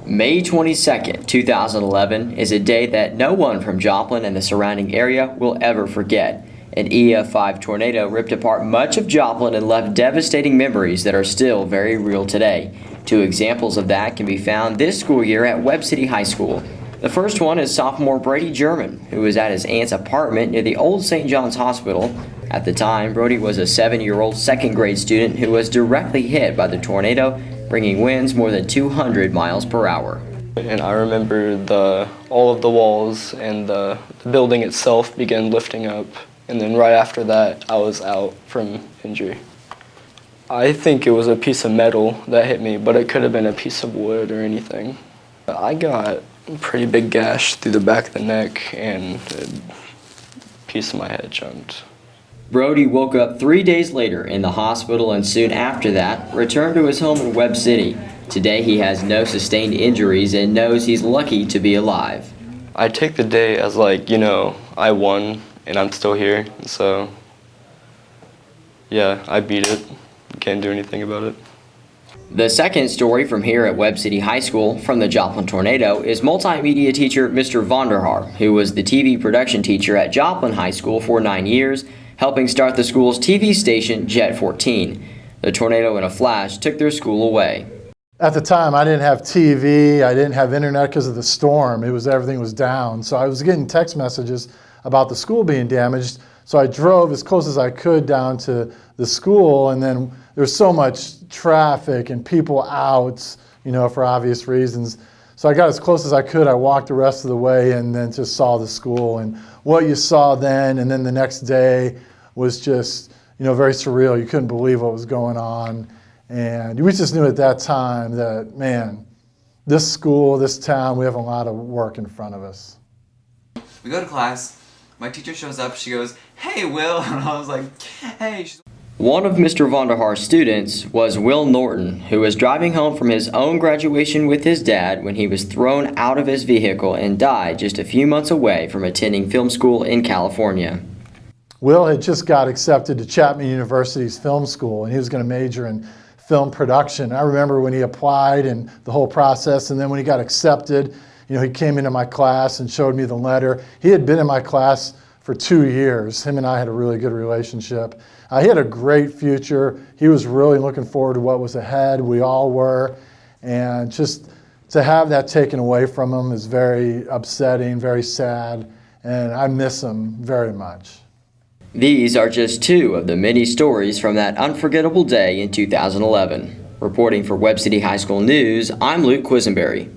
May 22nd, 2011 is a day that no one from Joplin and the surrounding area will ever forget. An EF5 tornado ripped apart much of Joplin and left devastating memories that are still very real today. Two examples of that can be found this school year at Webb City High School. The first one is sophomore Brady German, who was at his aunt's apartment near the old St. John's Hospital. At the time, Brody was a 7-year-old second grade student who was directly hit by the tornado, bringing winds more than 200 miles per hour. And I remember all of the walls and the building itself began lifting up. And then right after that, I was out from injury. I think it was a piece of metal that hit me, but it could have been a piece of wood or anything. I got a pretty big gash through the back of the neck and a piece of my head jumped. Brody woke up 3 days later in the hospital and soon after that returned to his home in Webb City. Today he has no sustained injuries and knows he's lucky to be alive. I take the day as I won and I'm still here. So yeah, I beat it. Can't do anything about it. The second story from here at Webb City High School from the Joplin tornado is multimedia teacher Mr. Vonderhaar, who was the TV production teacher at Joplin High School for 9 years, helping start the school's TV station, Jet 14. The tornado in a flash took their school away. At the time, I didn't have TV, I didn't have internet because of the storm. Everything was down. So I was getting text messages about the school being damaged. So I drove as close as I could down to the school, and then there was so much traffic and people out, for obvious reasons. So I got as close as I could. I walked the rest of the way and then just saw the school. And what you saw then and then the next day was just, very surreal. You couldn't believe what was going on. And we just knew at that time that, man, this school, this town, we have a lot of work in front of us. We go to class. My teacher shows up. She goes, "Hey, Will." And I was like, "Hey." One of Mr. Vonderhaar's students was Will Norton, who was driving home from his own graduation with his dad when he was thrown out of his vehicle and died just a few months away from attending film school in California. Will had just got accepted to Chapman University's film school, and he was going to major in film production. I remember when he applied and the whole process, and then when he got accepted, he came into my class and showed me the letter. He had been in my class for 2 years. Him and I had a really good relationship. He had a great future. He was really looking forward to what was ahead. We all were. And just to have that taken away from him is very upsetting, very sad, and I miss him very much. These are just two of the many stories from that unforgettable day in 2011. Reporting for Webb City High School News, I'm Quesenberry.